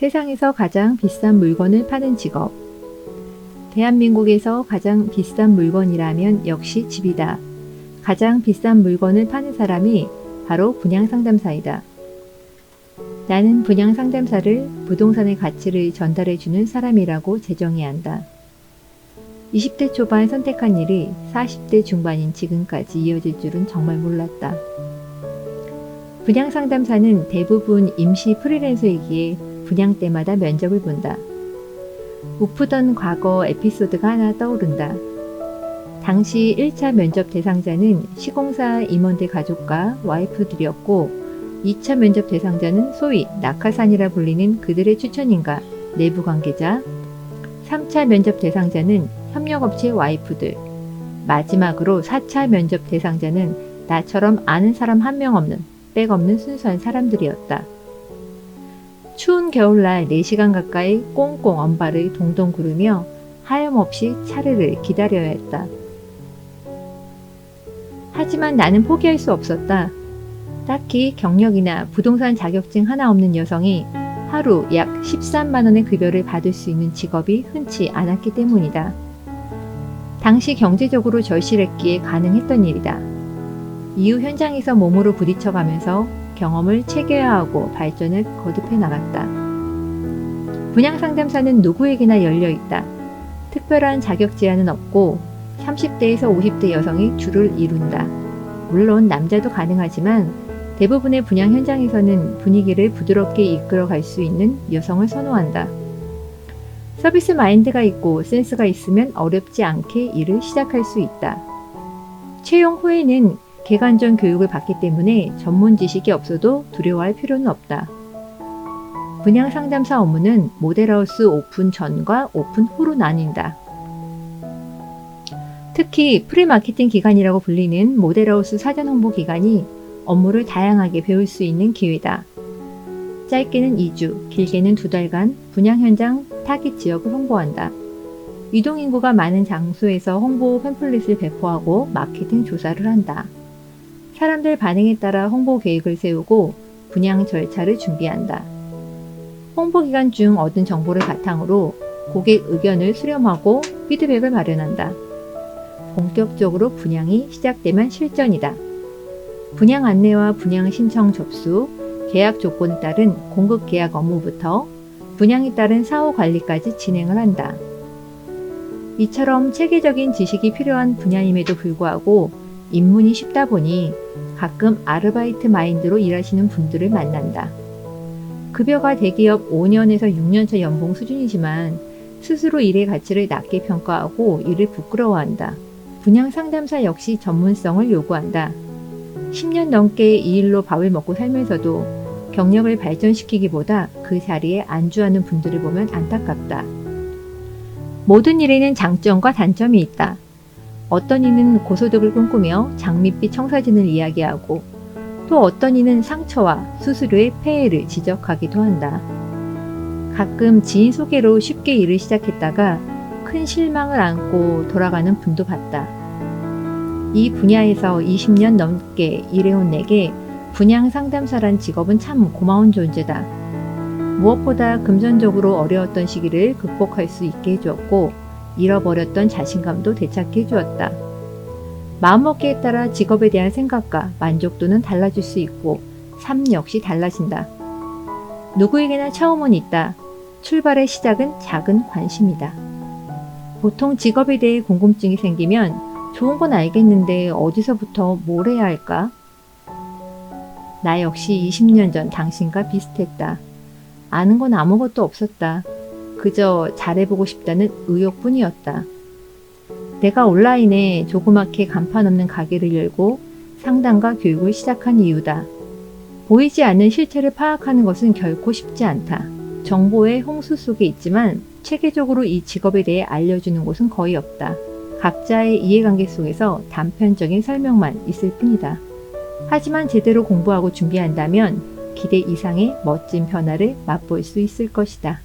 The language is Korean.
세상에서 가장 비싼 물건을 파는 직업. 대한민국에서 가장 비싼 물건이라면 역시 집이다. 가장 비싼 물건을 파는 사람이 바로 분양상담사이다. 나는 분양상담사를 부동산의 가치를 전달해주는 사람이라고 제정해야 한다. 20대 초반 선택한 일이 40대 중반인 지금까지 이어질 줄은 정말 몰랐다. 분양상담사는 대부분 임시 프리랜서이기에 분양 때마다 면접을 본다. 우프던 과거 에피소드가 하나 떠오른다. 당시 1차 면접 대상자는 시공사 임원들 가족과 와이프들이었고 2차 면접 대상자는 소위 낙하산이라 불리는 그들의 추천인가 내부 관계자, 3차 면접 대상자는 협력업체 와이프들, 마지막으로 4차 면접 대상자는 나처럼 아는 사람 한 명 없는 백 없는 순수한 사람들이었다. 추운 겨울날 4시간 가까이 꽁꽁 언발을 동동 구르며 하염없이 차례를 기다려야 했다. 하지만 나는 포기할 수 없었다. 딱히 경력이나 부동산 자격증 하나 없는 여성이 하루 약 13만 원의 급여를 받을 수 있는 직업이 흔치 않았기 때문이다. 당시 경제적으로 절실했기에 가능했던 일이다. 이후 현장에서 몸으로 부딪혀가면서 경험을 체계화하고 발전을 거듭해 나갔다. 분양상담사는 누구에게나 열려있다. 특별한 자격 제한은 없고 30대에서 50대 여성이 주를 이룬다. 물론 남자도 가능하지만 대부분의 분양 현장에서는 분위기를 부드럽게 이끌어갈 수 있는 여성을 선호한다. 서비스 마인드가 있고 센스가 있으면 어렵지 않게 일을 시작할 수 있다. 채용 후에는 개관전 교육을 받기 때문에 전문 지식이 없어도 두려워할 필요는 없다. 분양 상담사 업무는 모델하우스 오픈 전과 오픈 후로 나뉜다. 특히 프리마케팅 기간이라고 불리는 모델하우스 사전 홍보 기간이 업무를 다양하게 배울 수 있는 기회다. 짧게는 2주, 길게는 2달간 분양 현장 타깃 지역을 홍보한다. 이동인구가 많은 장소에서 홍보 팸플릿을 배포하고 마케팅 조사를 한다. 사람들 반응에 따라 홍보 계획을 세우고 분양 절차를 준비한다. 홍보 기간 중 얻은 정보를 바탕으로 고객 의견을 수렴하고 피드백을 마련한다. 본격적으로 분양이 시작되면 실전이다. 분양 안내와 분양 신청 접수, 계약 조건에 따른 공급 계약 업무부터 분양에 따른 사후 관리까지 진행을 한다. 이처럼 체계적인 지식이 필요한 분야임에도 불구하고 입문이 쉽다 보니 가끔 아르바이트 마인드로 일하시는 분들을 만난다. 급여가 대기업 5년에서 6년차 연봉 수준이지만 스스로 일의 가치를 낮게 평가하고 이를 부끄러워한다. 분양 상담사 역시 전문성을 요구한다. 10년 넘게 이 일로 밥을 먹고 살면서도 경력을 발전시키기보다 그 자리에 안주하는 분들을 보면 안타깝다. 모든 일에는 장점과 단점이 있다. 어떤 이는 고소득을 꿈꾸며 장밋빛 청사진을 이야기하고 또 어떤 이는 상처와 수수료의 폐해를 지적하기도 한다. 가끔 지인 소개로 쉽게 일을 시작했다가 큰 실망을 안고 돌아가는 분도 봤다. 이 분야에서 20년 넘게 일해온 내게 분양 상담사란 직업은 참 고마운 존재다. 무엇보다 금전적으로 어려웠던 시기를 극복할 수 있게 해주었고 잃어버렸던 자신감도 되찾게 해주었다. 마음먹기에 따라 직업에 대한 생각과 만족도는 달라질 수 있고 삶 역시 달라진다. 누구에게나 처음은 있다. 출발의 시작은 작은 관심이다. 보통 직업에 대해 궁금증이 생기면 좋은 건 알겠는데 어디서부터 뭘 해야 할까? 나 역시 20년 전 당신과 비슷했다. 아는 건 아무것도 없었다. 그저 잘해보고 싶다는 의욕뿐이었다. 내가 온라인에 조그맣게 간판 없는 가게를 열고 상담과 교육을 시작한 이유다. 보이지 않는 실체를 파악하는 것은 결코 쉽지 않다. 정보의 홍수 속에 있지만 체계적으로 이 직업에 대해 알려주는 곳은 거의 없다. 각자의 이해관계 속에서 단편적인 설명만 있을 뿐이다. 하지만 제대로 공부하고 준비한다면 기대 이상의 멋진 변화를 맛볼 수 있을 것이다.